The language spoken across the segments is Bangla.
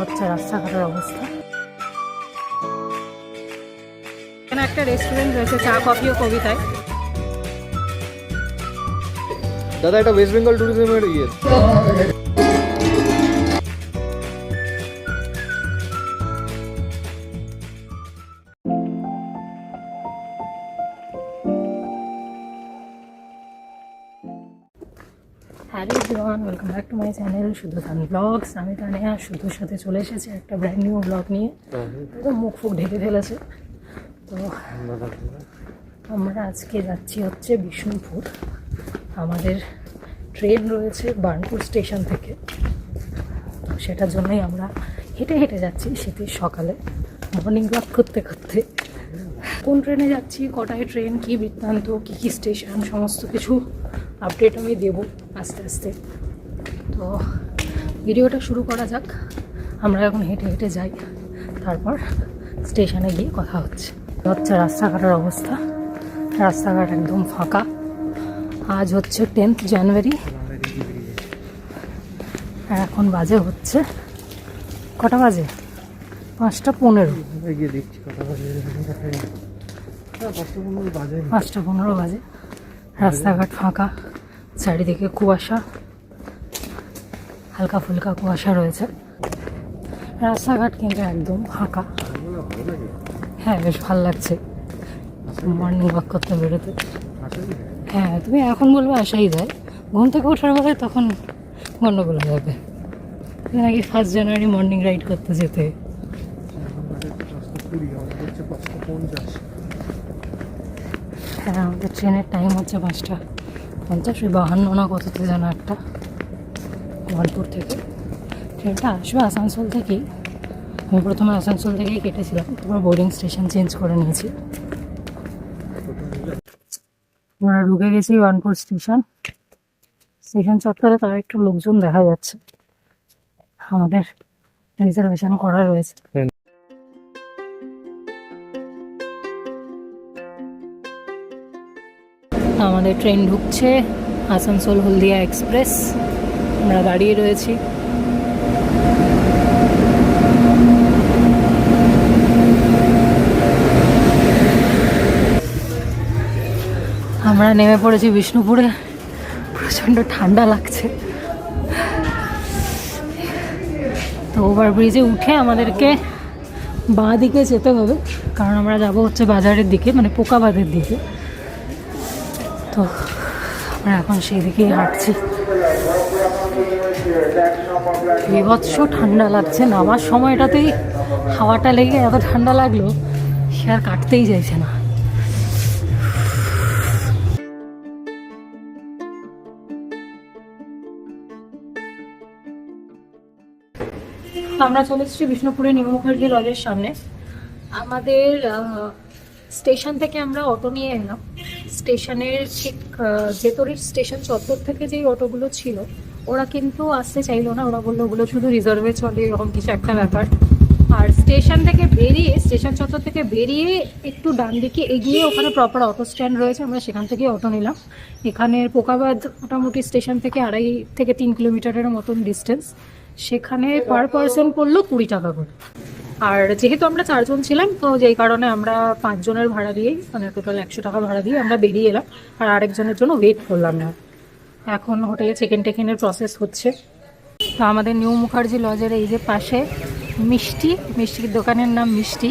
হচ্ছে রাস্তাঘাটের অবস্থা। এখানে একটা রেস্টুরেন্ট রয়েছে চা কফি ও কবিতায়। দাদা এটা ওয়েস্ট বেঙ্গল ট্যুরিজমের ইয়ে। Hello everyone, welcome back to my channel শুধু তান ব্লগস। আমি তানিয়া শুধুর সাথে চলে এসেছি একটা ব্র্যান্ড নিউ ব্লগ নিয়ে। তো মুখ ফুক ঢেকে ফেলেছে। তো আমরা আজকে যাচ্ছি হচ্ছে বিষ্ণুপুর। আমাদের ট্রেন রয়েছে বার্নপুর স্টেশন থেকে, তো সেটার জন্যই আমরা হেঁটে হেঁটে যাচ্ছি শীতের সকালে মর্নিং ওয়াক করতে করতে। কোন ট্রেনে যাচ্ছি, কটায় ট্রেন, কী বৃত্তান্ত, কী কী স্টেশন, সমস্ত কিছু আপডেট আমি দেবো আস্তে আস্তে। তো ভিডিওটা শুরু করা যাক। আমরা এখন হেঁটে হেঁটে যাই, তারপর স্টেশনে গিয়ে কথা হচ্ছে। রাস্তাঘাটের অবস্থা, রাস্তাঘাট একদম ফাঁকা। আজ হচ্ছে 10th জানুয়ারি, আর এখন বাজে হচ্ছে কটা বাজে? 5:15। 5:15 বাজে। রাস্তাঘাট ফাঁকা, চারিদিকে কুয়াশা, হালকা ফুলকা কুয়াশা রয়েছে। রাস্তাঘাট কিন্তু একদম ফাঁকা। হ্যাঁ, বেশ ভালো লাগছে মর্নিং ওয়াক করতে বেরোতে। হ্যাঁ, তুমি এখন বলবো আসাই যায়, ঘুম থেকে ওঠার পরে তখন গন্ডগোল হয়ে যাবে। নাকি 1 জানুয়ারি মর্নিং রাইড করতে যেতে। হ্যাঁ, আমাদের ট্রেনের টাইম হচ্ছে 5:50, 52 না কততে যেন একটা, বার্নপুর থেকে। ট্রেনটা আসবে আসানসোল থেকেই। আমি প্রথমে আসানসোল থেকেই কেটেছিলাম, তারপর বোর্ডিং স্টেশন চেঞ্জ করে নিয়েছি। আমরা ঢুকে গেছি বার্নপুর স্টেশন চত্বরে। তার একটু লোকজন দেখা যাচ্ছে। আমাদের রিজার্ভেশন করা রয়েছে। আমাদের ট্রেন ঢুকছে, আসানসোল হলদিয়া এক্সপ্রেস। আমরা দাঁড়িয়ে রয়েছি। আমরা নেমে পড়েছি বিষ্ণুপুরে। প্রচণ্ড ঠান্ডা লাগছে। তো ওভারব্রিজে উঠে আমাদেরকে বাঁ দিকে যেতে হবে, কারণ আমরা যাব হচ্ছে বাজারের দিকে, মানে পোকাবাদের দিকে। তো আমরা এখন সেই দিকেই হাঁটছি। বিভৎস ঠান্ডা লাগছে। নামার সময়টাতেই হাওয়াটা লেগে এত ঠান্ডা লাগলো, সে আর কাটতেই চাইছে না। আমরা চলে এসেছি বিষ্ণুপুরে নিউ মুখার্জি লজের সামনে। আমাদের স্টেশন থেকে আমরা অটো নিয়ে এলাম। স্টেশনের ঠিক ভেতরের স্টেশন চত্বর থেকে যেই অটোগুলো ছিল, ওরা কিন্তু আসতে চাইলো না। ওরা বললো ওগুলো শুধু রিজার্ভে চলে, এরকম কিছু একটা ব্যাপার। আর স্টেশন থেকে বেরিয়ে, স্টেশন চত্বর থেকে বেরিয়ে একটু ডান দিকে এগিয়ে ওখানে প্রপার অটো স্ট্যান্ড রয়েছে, আমরা সেখান থেকে অটো নিলাম। এখানে পোকাবাদ মোটামুটি স্টেশন থেকে 2.5 থেকে 3 কিলোমিটারের মতন ডিস্টেন্স। সেখানে পার পার্সন পড়লো 20 টাকা করে। আর যেহেতু আমরা 4 জন ছিলাম, তো যেই কারণে আমরা 5 জনের ভাড়া দিয়েই, মানে টোটাল 100 টাকা ভাড়া দিয়ে আমরা বেরিয়ে এলাম। আর আরেকজনের জন্য ওয়েট করলাম না। এখন হোটেলে চেক ইনের প্রসেস হচ্ছে। তো আমাদের নিউ মুখার্জি লজের এই যে পাশে মিষ্টির দোকানের নাম মিষ্টি।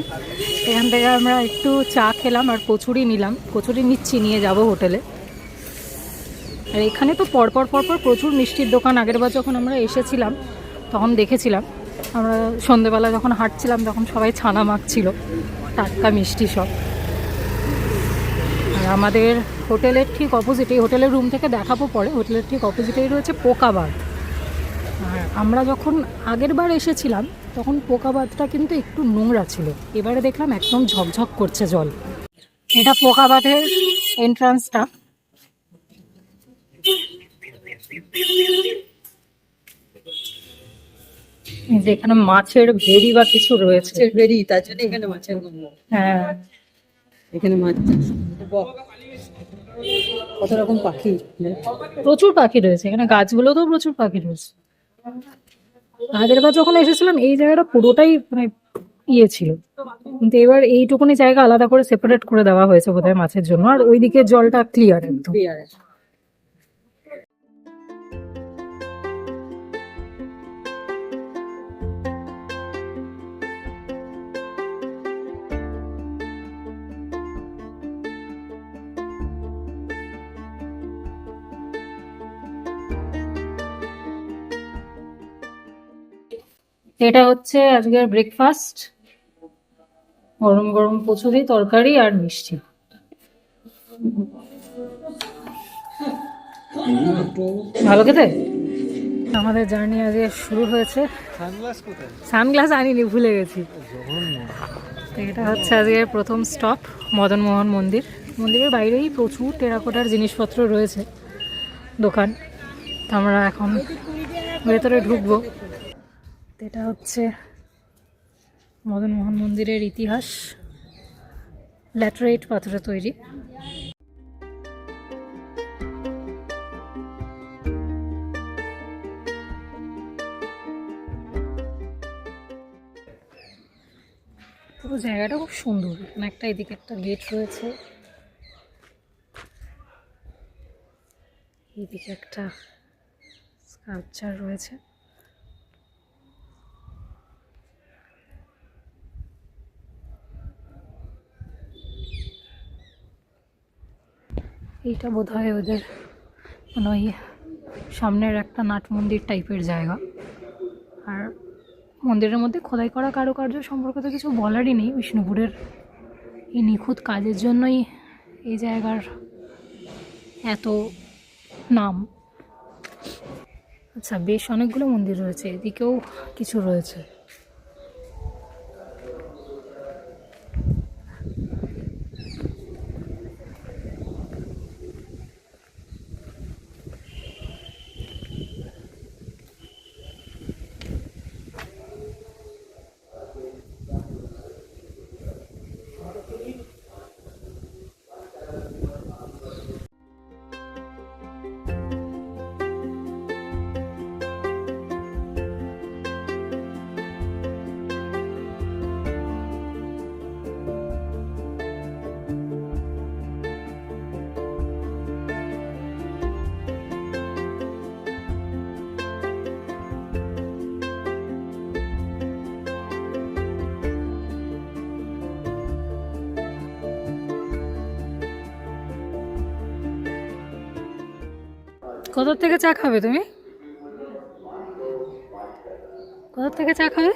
এখান থেকে আমরা একটু চা খেলাম আর কচুরি নিলাম। কচুরি নিয়ে যাব হোটেলে। আর এখানে তো পরপর প্রচুর মিষ্টির দোকান। আগের বার যখন আমরা এসেছিলাম তখন দেখেছিলাম, আমরা সন্ধেবেলা যখন হাঁটছিলাম তখন সবাই ছানা মাখছিল, টাটকা মিষ্টি সব। আর আমাদের হোটেলের ঠিক অপোজিটেই, হোটেলের রুম থেকে দেখাবো পরে, হোটেলের ঠিক অপোজিটেই রয়েছে পোকাবাদ। আর আমরা যখন আগের বার এসেছিলাম তখন পোকাবাদটা কিন্তু একটু নোংরা ছিল, এবারে দেখলাম একদম ঝকঝক করছে জল। এটা পোকাবাদের এন্ট্রান্সটা। যেখানে মাছের ভেড়ি বা কিছু রয়েছে, ভেড়ি, তার জন্য এখানে মাছের গন্ধ। হ্যাঁ, এখানে মাছ কত রকম পাখি, প্রচুর পাখি রয়েছে এখানে। গাছগুলোতেও প্রচুর পাখি রয়েছে। আগের বার যখন এসেছিলাম এই জায়গাটা পুরোটাই মানে ইয়ে ছিল, কিন্তু এবার এইটুকুনি জায়গা আলাদা করে সেপারেট করে দেওয়া হয়েছে বোধহয় মাছের জন্য, আর ওইদিকে জলটা ক্লিয়ার একদম। ক্লিয়ার। এটা হচ্ছে আজকের ব্রেকফাস্ট, গরম গরম কচুরি, তরকারি আর মিষ্টি। ভালো খেতে। আমাদের জার্নি আজকে শুরু হয়েছে। সানগ্লাস কোথায়? সানগ্লাস আনিনি, ভুলে গেছি। তো এটা হচ্ছে আজকে প্রথম স্টপ মদনমোহন মন্দির। মন্দিরের বাইরেই প্রচুর টেরাকোটার জিনিসপত্র রয়েছে, দোকান। তো আমরা এখন ভেতরে ঢুকবো। তো এটা হচ্ছে মদনমোহন মন্দিরের ইতিহাস, ল্যাটেরাইট পাথরে তৈরি। পুরো জায়গাটা খুব সুন্দর। এখানে একটা, এদিকে একটা গেট রয়েছে, এদিকে একটা স্কাল্পচার রয়েছে। এইটা বোধহয় ওদের মানে ওই সামনের একটা নাট মন্দির টাইপের জায়গা। আর মন্দিরের মধ্যে খোদাই করা কারুকার্য সম্পর্কে তো কিছু বলারই নেই। বিষ্ণুপুরের এই নিখুঁত কাজের জন্যই এই জায়গার এত নাম। আচ্ছা, বেশ অনেকগুলো মন্দির রয়েছে, এদিকেও কিছু রয়েছে। কোথা থেকে চা খাবে তুমি? কোথা থেকে চা খাবে?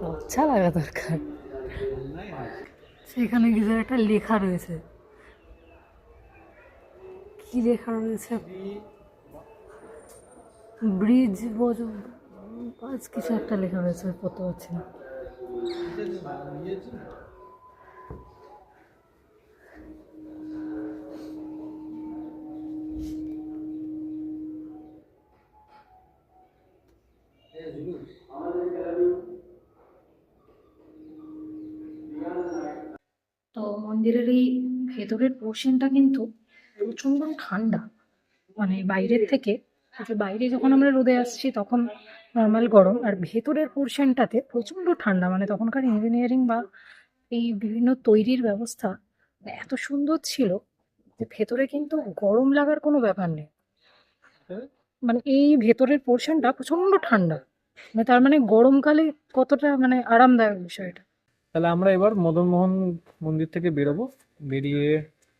লজ্জা লাগা দরকার। সেখানে কিছু একটা লেখা রয়েছে, কি লেখা রয়েছে? ব্রিজ বাজ কিছু একটা লেখা রয়েছে, পড়তে পারছি না। তো মন্দিরের এই ভেতরের পোর্শনটা কিন্তু প্রচন্ড ঠান্ডা, মানে বাইরের থেকে। যে বাইরে যখন আমরা রোদে আসছি তখন নর্মাল গরম, আর ভেতরের পোর্শনটাতে প্রচন্ড ঠান্ডা। মানে তখনকার ইঞ্জিনিয়ারিং বা এই বিভিন্ন তৈরির ব্যবস্থা এত সুন্দর ছিল যে ভেতরে কিন্তু গরম লাগার কোনো ব্যাপার নেই। মানে এই ভেতরের পোর্শনটা প্রচন্ড ঠান্ডা, মানে তার মানে গরমকালে কতটা মানে আরামদায়ক বিষয়টা। তাহলে আমরা এবার মদনমোহন মন্দির থেকে বেরোবো, বেরিয়ে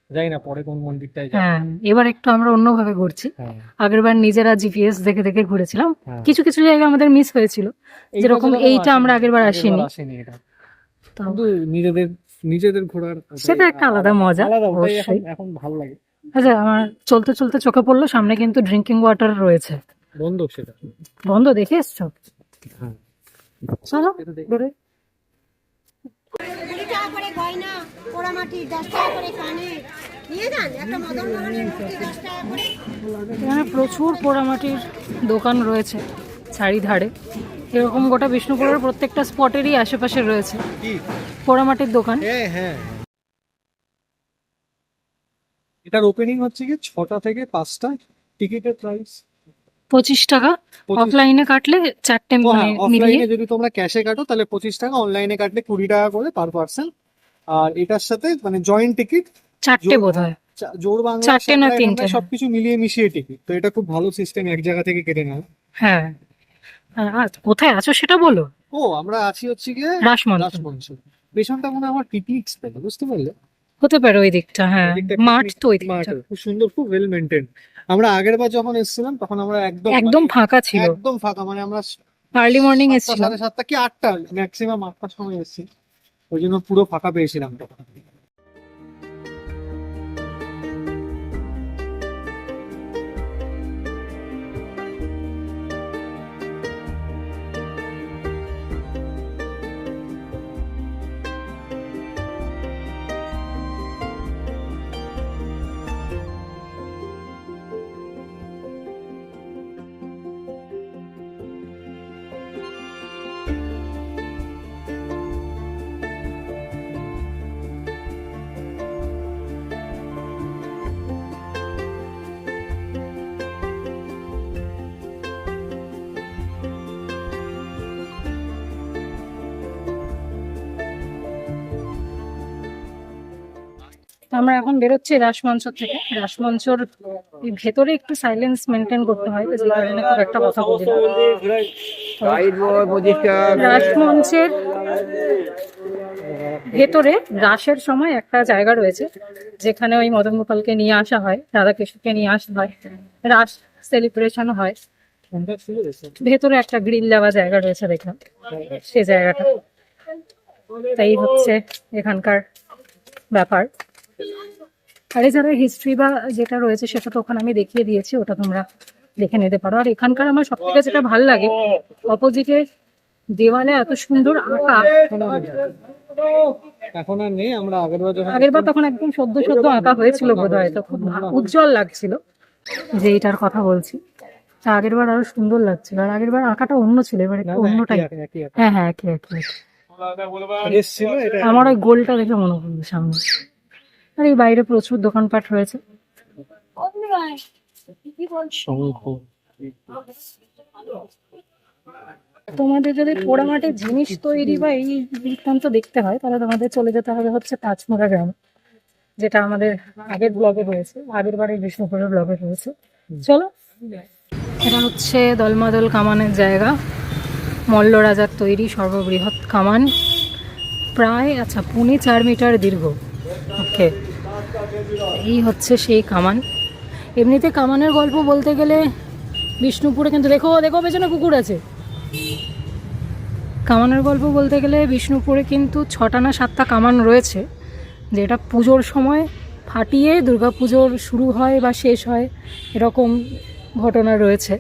যাই না পরে কোন মন্দিরটায় যাই। হ্যাঁ, এবার একটু আমরা অন্যভাবে ঘুরছি। হ্যাঁ, আগেরবার নিজেরা জিপিএস দেখে দেখে ঘুরেছিলাম, হ্যাঁ। কিছু কিছু জায়গা আমাদের মিস হয়েছিল, যেরকম এইটা আমরা আগেরবার আসিনি। আসেনি এটা, তো কিন্তু নিজেদের নিজেদের ঘোরার সেটা একটা আলাদা মজা, আলাদা, ওটাই এখন অবশ্যই। এখন ভালো লাগে। আচ্ছা, আমার চলতে চলতে চোখে পড়লো সামনে কিন্তু ড্রিঙ্কিং ওয়াটার রয়েছে। বন্ধ সেটা। বন্ধ, দেখে এসছো? হ্যাঁ, চলো এটা দেখি। বেরোই। 20 টাকা করে গয়না, পোড়ামাটি 10 টাকা করে কানে নিয়ে যান। একটা মদনমোহনের মূর্তি 10 টাকা করে। এখানে প্রচুর পোড়ামাটির দোকান রয়েছে চারিধারে। এরকম গোটা বিষ্ণুপুরের প্রত্যেকটা স্পটেরই আশেপাশে রয়েছে কি? পোড়ামাটির দোকান। হ্যাঁ, হ্যাঁ। এটার ওপেনিং হচ্ছে কি 6টা থেকে 5টা, টিকিটের প্রাইস 25 টাকা। 25 অফলাইনে কাটলে 4টে মানে মিলিয়ে অফলাইনে যদি তোমরা ক্যাশে কাটো তাহলে 25 টাকা, অনলাইনে কাটলে 20 টাকা করে পার পার্সন। আর এটার সাথে মানে জয়েন্ট টিকিট 4টে বোধ হয়। জোর বাংলা 4টে না শ্যামলা 3টে, এখানটায় সবকিছু মিলিয়ে মিশিয়ে টিকিট, তো এটা খুব ভালো সিস্টেম, এক জায়গা থেকে কেটে নেয়। হ্যাঁ। আর কোথায় আছো সেটা বলো। ও আমরা আছি হচ্ছে গিয়ে রাসমঞ্চ রাসমঞ্চ। পেছনটা মনে হয় আমার পিকনিক স্পট, বুঝতে পারলে? হতে পারে ওই দিকটা, হ্যাঁ এদিকটা মাঠ picnic তো ওই মাঠ, দিকটা। খুব সুন্দর, খুব ওয়েল মেনটেন। আমরা আগের বার যখন এসেছিলাম তখন আমরা একদম ফাঁকা ছিল, একদম ফাঁকা, মানে আমরা আর্লি মর্নিং 7টা, এসেছিলাম। 7:30 কি 8টা, ম্যাক্সিমাম 8টার সময় এসেছি, ওই জন্য পুরো ফাঁকা পেয়েছিলাম তখন। আমরা এখন বেরোচ্ছি রাসমঞ্চ থেকে। রাসমঞ্চর এই ভেতরে একটু সাইলেন্স মেনটেন করতে হয়, তো যে কারণে খুব একটা কথা বলি না। রাসমঞ্চের ভেতরে রাসের সময় একটা জায়গা রয়েছে যেখানে ওই মদন গোপালকে নিয়ে আসা হয়, রাধাকৃষ্ণকে নিয়ে আসা হয়, রাস সেলিব্রেশন হয়। ভেতরে একটা গ্রিল দেওয়া জায়গা রয়েছে দেখলাম, সে জায়গাটা। তাই হচ্ছে এখানকার ব্যাপার। আর যারা হিস্ট্রি বা যেটা রয়েছে সেটা তো ওখানে আমি দেখিয়ে দিয়েছি, ওটা তোমরা দেখে নিতে পারো। আর এখানকার আমার সব থেকে যেটা ভালো লাগে, অপোজিটে দেওয়ালে এত সুন্দর আঁকা। এখন আর নেই, আমরা আগের বার তখন একদম সদ্য সদ্য আঁকা হয়েছিল বোধ হয়, তো খুব উজ্জ্বল লাগছিল, যে এটার কথা বলছি। তা আগের বার আরো সুন্দর লাগছিল, আর আগের বার আঁকাটা অন্য ছিল, এবার একটু অন্যটাই। হ্যাঁ হ্যাঁ, একই একই। এসেছিল এটা। আমার ওই গোলটা দেখে মনে পড়লো সামনে। আর এই বাইরে প্রচুর দোকানপাট রয়েছে। তোমাদের যদি পোড়ামাটির জিনিস তৈরি বা এই বৃত্তান্ত দেখতে হয়, তাহলে তোমাদের চলে যেতে হবে হচ্ছে পাঁচমোড়া গ্রাম, যেটা আমাদের আগের ব্লগে রয়েছে, আগের বারের বিষ্ণুপুরের ব্লগে রয়েছে। চলো, এটা হচ্ছে দলমাদল কামানের জায়গা, মল্ল রাজার তৈরি সর্ববৃহৎ কামান, প্রায় 4.5 মিটার দীর্ঘ। ওকে, এই হচ্ছে সেই কামান। এমনিতে কামানের গল্প বলতে গেলে বিষ্ণুপুরে, কিন্তু দেখো দেখো পেছনে কুকুর আছে। কামানের গল্প বলতে গেলে বিষ্ণুপুরে কিন্তু 6টা না 7টা কামান রয়েছে, যেটা পুজোর সময় ফাটিয়ে দুর্গাপুজোর শুরু হয় বা শেষ হয়, এরকম ঘটনা রয়েছে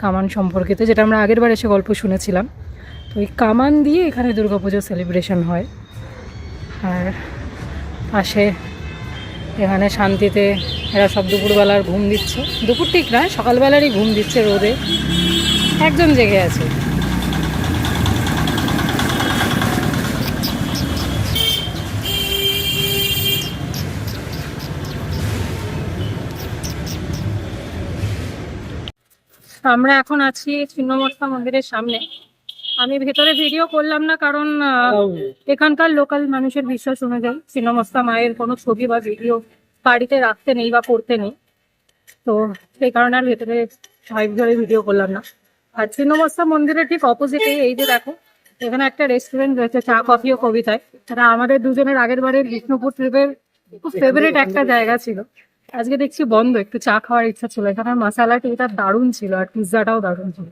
কামান সম্পর্কিত, যেটা আমরা আগের বার এসে গল্প শুনেছিলাম। তো এই কামান দিয়ে এখানে দুর্গাপুজো সেলিব্রেশন হয়। আর পাশে এখানে শান্তিতে এরা সব দুপুরবেলার ঘুম দিচ্ছে, দুপুর ঠিক নয়, সকালবেলারই ঘুম দিচ্ছে রোদে, একজন জেগে আছে। আমরা এখন আছি ছিন্নমস্তা মন্দিরের সামনে। আমি ভেতরে ভিডিও করলাম না, কারণ এখানকার লোকাল মানুষের বিশ্বাস অনুযায়ী ছিন্নমস্তা মায়ের কোনো ছবি বা ভিডিও বাড়িতে রাখতে নেই বা করতে নেই, তো সেই কারণে আর ভেতরে ধরে ভিডিও করলাম না। আর ছিন্নমস্তা মন্দিরের ঠিক অপোজিটে এই যে দেখো, এখানে একটা রেস্টুরেন্ট রয়েছে, চা কফি ও কবিতায়। সেটা আমাদের দুজনের আগের বারের বিষ্ণুপুর ট্রিপের খুব ফেভারিট একটা জায়গা ছিল। আজকে দেখছি বন্ধ, একটু চা খাওয়ার ইচ্ছা ছিল। এখানে মশালা টিটা দারুণ ছিল, আর পিৎজাটাও দারুণ ছিল।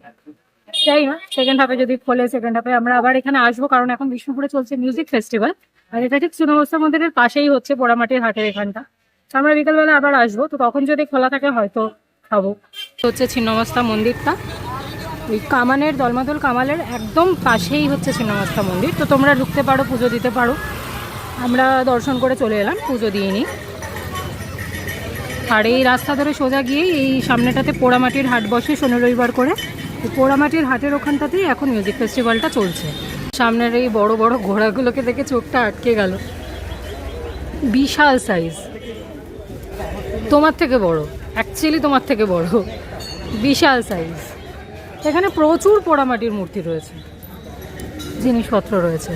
যাই না, সেকেন্ড হাফে যদি খোলে, সেকেন্ড হাফে আমরা আবার এখানে আসবো, কারণ এখন বিষ্ণুপুরে চলছে মিউজিক ফেস্টিভ্যাল। আর এটা ঠিক ছিন্নমস্তা মন্দিরের পাশেই হচ্ছে, পোড়ামাটির হাটের এখানটা। আমরা বিকেলবেলা আবার আসবো, তো তখন যদি খোলা থাকে হয়তো খাবো। হচ্ছে ছিন্নমস্তা মন্দিরটা, ওই কামানের দলমাদল কামালের একদম পাশেই হচ্ছে ছিন্নমস্তা মন্দির। তো তোমরা ঢুকতে পারো, পুজো দিতে পারো। আমরা দর্শন করে চলে এলাম, পুজো দিয়ে নিই। আর এই রাস্তা ধরে সোজা গিয়েই এই সামনেটাতে পোড়ামাটির হাট বসে শনি রবিবার করে। পোড়ামাটির হাটের ওখানটাতেই এখন মিউজিক ফেস্টিভ্যালটা চলছে। সামনের এই বড় বড় ঘোড়াগুলোকে দেখে চোখটা আটকে গেল, বিশাল সাইজ, তোমার থেকে বড়, অ্যাকচুয়ালি তোমার থেকে বড়। বিশাল সাইজ। এখানে প্রচুর পোড়ামাটির মূর্তি রয়েছে, জিনিসপত্র রয়েছে।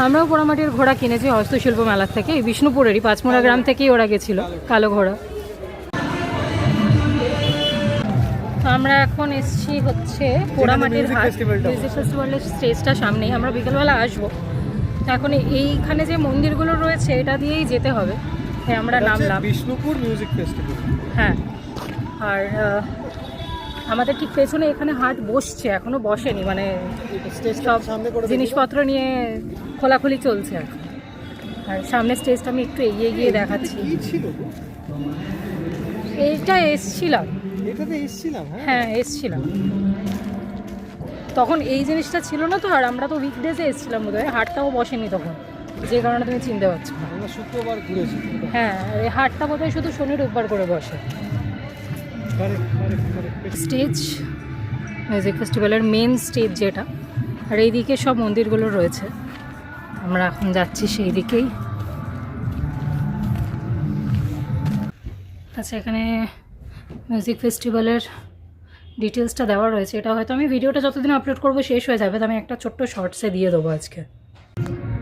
আমরাও পোড়ামাটির ঘোড়া কিনেছি হস্তশিল্প মেলার থেকে, এই বিষ্ণুপুরেরই পাঁচমোড়া গ্রাম থেকেই ওরা গেছিল, কালো ঘোড়া। তো আমরা এখন এসছি হচ্ছে পোড়ামাটির music হাট, festival টা মিউজিক ফেস্টিভ্যালের স্টেজটা সামনেই। আমরা বিকেলবেলা আসবো, তো এখন এইখানে যে মন্দিরগুলো রয়েছে এটা দিয়েই যেতে হবে, তাই আমরা নামলাম। Bishnupur music festival. হ্যাঁ, আর আমাদের ঠিক পেছনে এখানে হাট বসছে, এখনো বসেনি, মানে সব জিনিসপত্র নিয়ে খোলাখুলি চলছে এখন। আর সামনে স্টেজটা আমি একটু এগিয়ে গিয়ে দেখাচ্ছি। কি ছিল গো? এইটা এসছিলাম, এটাতে এসেছিলাম। হ্যাঁ এসছিলাম, তখন এই জিনিসটা ছিল না তো। আর আমরা তো উইকডেজে এসছিলাম বোধহয়, হাটটাও বসেনি তখন, যে কারণে তুমি চিনতে পারছো না। আমরা শুক্রবার ঘুরেছি। হ্যাঁ, এই হাটটা বোধহয় শুধু শনি রোববার করে বসে। স্টেজ, মিউজিক ফেস্টিভ্যালের মেন স্টেজ যেটা, আর এইদিকে সব মন্দিরগুলো রয়েছে। আমরা এখন যাচ্ছি সেই দিকেই। আচ্ছা, এখানে মিউজিক ফেস্টিভ্যালের ডিটেলসটা দেওয়া রয়েছে। এটা হয়তো আমি ভিডিওটা যতদিন আপলোড করবো শেষ হয়ে যাবে, তো আমি একটা ছোট্ট শর্টসে দিয়ে দেবো আজকে।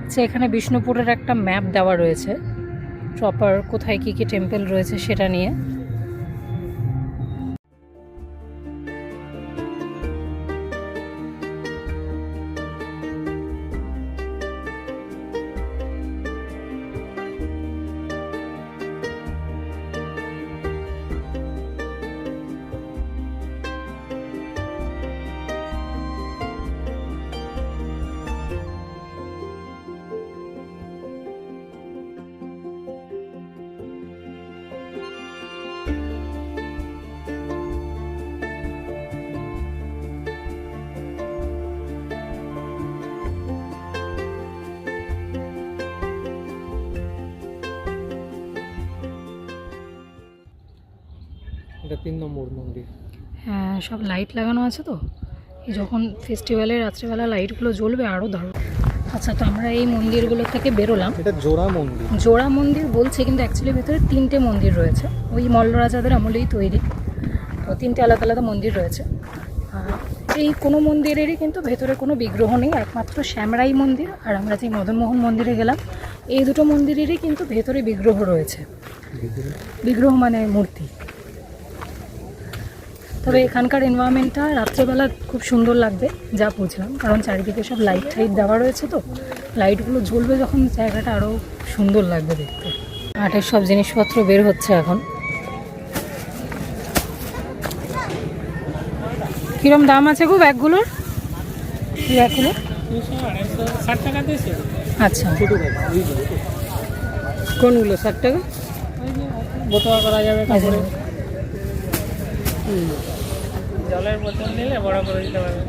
আচ্ছা, এখানে বিষ্ণুপুরের একটা ম্যাপ দেওয়া রয়েছে, প্রপার কোথায় কী কী টেম্পল রয়েছে সেটা নিয়ে। এটা 3 নম্বর মন্দির। হ্যাঁ, সব লাইট লাগানো আছে তো, এই যখন ফেস্টিভ্যালের রাত্রেবেলা লাইটগুলো জ্বলবে আরও দারুণ। আচ্ছা, তো আমরা এই মন্দিরগুলো থেকে বেরোলাম। এটা জোড়া মন্দির। জোড়া মন্দির বলছে, কিন্তু অ্যাকচুয়ালি ভেতরে 3টে মন্দির রয়েছে, ওই মল্লরাজাদের আমলেই তৈরি। তো 3টে আলাদা আলাদা মন্দির রয়েছে। আর এই কোনো মন্দিরেরই কিন্তু ভেতরে কোনো বিগ্রহ নেই, একমাত্র শ্যামরাই মন্দির আর আমরা যে মদনমোহন মন্দিরে গেলাম, এই দুটো মন্দিরেরই কিন্তু ভেতরে বিগ্রহ রয়েছে। বিগ্রহ মানে মূর্তি। তবে এখানকার এনভায়রনমেন্টটা রাত্রেবেলা খুব সুন্দর লাগবে যা বুঝলাম, কারণ চারিদিকে সব লাইট টাইট দেওয়া রয়েছে, তো লাইটগুলো জ্বলবে যখন জায়গাটা আরও সুন্দর লাগবে দেখতে। আটের সব জিনিসপত্র বের হচ্ছে এখন। কিরম দাম আছে গো ব্যাগগুলোর? ব্যাগগুলো 60 টাকা দিয়েছে। আচ্ছা, কোনগুলো 60 টাকা? বোতল করা যাবে কাপড়ে। জলের বোতল নিলে বড় করে দিতে পারবে।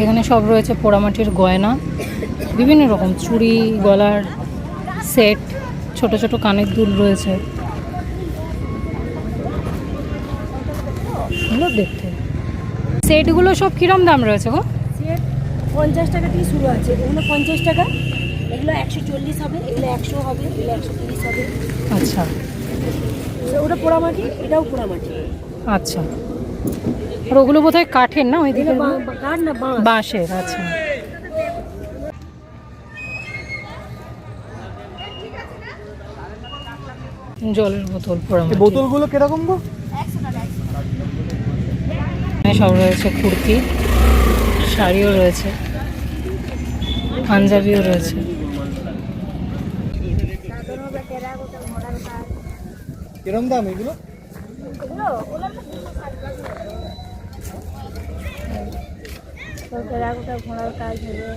এখানে সব রয়েছে পোড়ামাটির গয়না, বিভিন্ন রকম চুড়ি, গলার সেট, ছোট ছোট কানের দুল রয়েছে, সুন্দর দেখতে। সেটগুলো সব কিরম দাম রয়েছে গো? সেট 50 টাকা থেকে শুরু আছে, এগুলো 50 টাকা, এগুলো 140 হবে, এগুলো 100 হবে, এগুলো 130 হবে। আচ্ছা ওটা পোড়ামাটি, এটাও পোড়ামাটি। আচ্ছা, আর ওগুলো বোধহয় কাঠের না? ওই দিকে কাঠ না, বাঁশ। বাঁশের। আচ্ছা, জলের বোতল পোড়ামাটি। এই বোতলগুলো কিরকম গো? এখানে সব রয়েছে, কুর্তি, শাড়িও রয়েছে, পাঞ্জাবিও রয়েছে। কিরকম দাম এগুলো? ঘোড়ার কাজ হলো।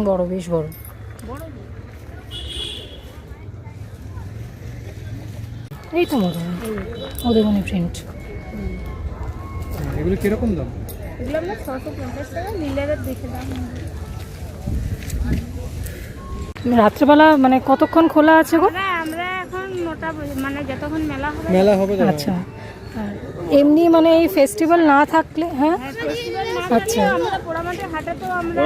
বড়, বেশ বড়। এই তো মতো ওদেবনী প্রিন্ট। এগুলো কিরকম দাম? এগুলো আমরা 650 টাকা, নীলের দেখে দাম। রাত্রেবেলা মানে কতক্ষণ খোলা আছে গো? আমরা এখন 9টা মানে যতক্ষণ মেলা হবে। আচ্ছা, আর এমনি মানে এই ফেস্টিভ্যাল না থাকলে? হ্যাঁ, ফেস্টিভ্যাল না আচ্ছা আমরা পোড়ামাটির হাটে তো আমরা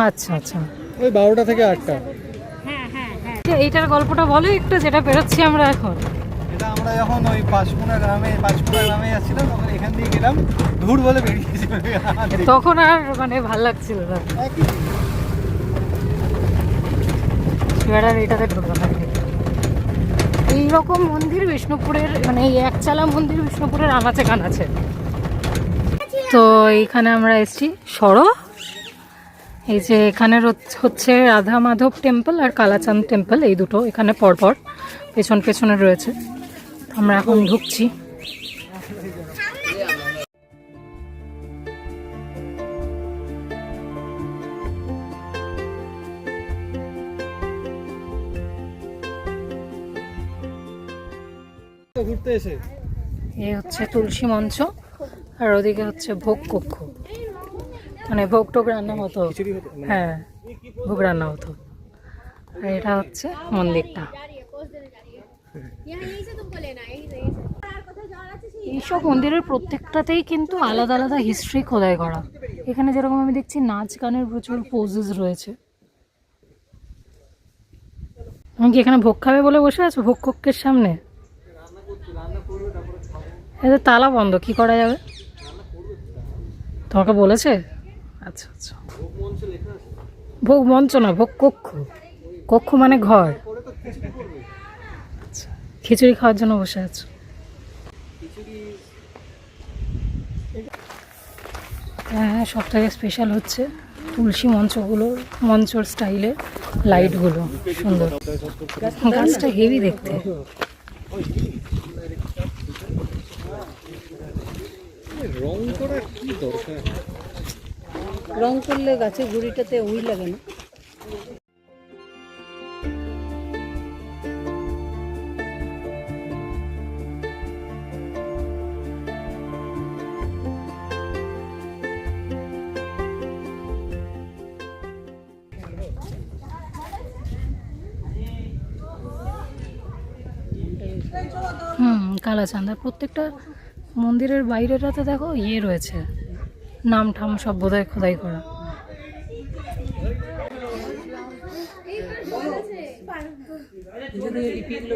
আচ্ছা আচ্ছা। ওই 12টা থেকে 8টা। এইটার গল্পটা বলো একটু, যেটা বেরোচ্ছি আমরা এখন। এটা আমরা যখন ওই পাঁচকুড়া গ্রামে যাচ্ছিলাম, তখন এখান দিয়ে গেলাম, ধুর বলে বেরিয়েছি। তখন আর মানে ভাল লাগছিল না, এবার আর এটাতে ঢুকবো না। এইরকম মন্দির বিষ্ণুপুরের, মানে এই একচালা মন্দির বিষ্ণুপুরের আনাচে কানাচে। তো এইখানে আমরা এসেছি সরো, এই যে এখানে হচ্ছে রাধা মাধব টেম্পল আর কালাচাঁদ টেম্পল, এই দুটো এখানে পরপর পেছন পেছনে রয়েছে। আমরা এখন ঢুকছি। ঘুরতে এসে এই হচ্ছে তুলসী মঞ্চ, আর ওদিকে হচ্ছে ভোগ কক্ষ, মানে ভোগ টোগ রান্না হতো। হ্যাঁ, ভোগ রান্না হতো। আর এটা হচ্ছে মন্দিরটা। এইসব মন্দিরের প্রত্যেকটাতেই কিন্তু আলাদা আলাদা হিস্ট্রি খোদাই করা। এখানে যেরকম আমি দেখছি নাচ গানের প্রচুর পোজেস রয়েছে। তুমি কি এখানে ভোগ খাবে বলে বসে আছো ভোগ কক্ষের সামনে? এটা তালা বন্ধ, কি করা যাবে? তোমাকে বলেছে? আচ্ছা আচ্ছা, ভোগ মঞ্চ না, ভোগ কক্ষ। কক্ষ মানে ঘর। আচ্ছা, খিচুড়ি খাওয়ার জন্য বসে আছো। হ্যাঁ, সব থেকে স্পেশাল হচ্ছে তুলসী মঞ্চগুলো, মঞ্চর স্টাইলের লাইটগুলো সুন্দর। গাছটা হেভি দেখতে। রং করার কি দরকার? রং করলে গাছের গুঁড়িটাতে ওই লাগে না। কালাচাঁদ। আর প্রত্যেকটা মন্দিরের বাইরেটাতে দেখো ইয়ে রয়েছে, নাম ঠাম সব বোধহয় খোদাই করা।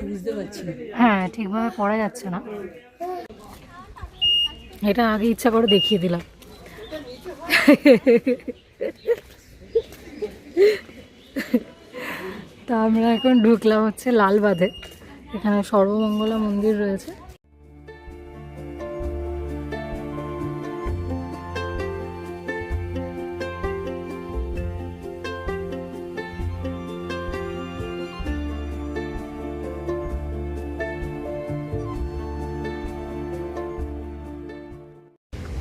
বুঝতে পারছি না। হ্যাঁ, ঠিকভাবে পড়া যাচ্ছে না। এটা আগে ইচ্ছা করে দেখিয়ে দিলাম। তা আমরা এখন ঢুকলাম হচ্ছে লালবাঁধে। এখানে সর্বমঙ্গলা মন্দির রয়েছে।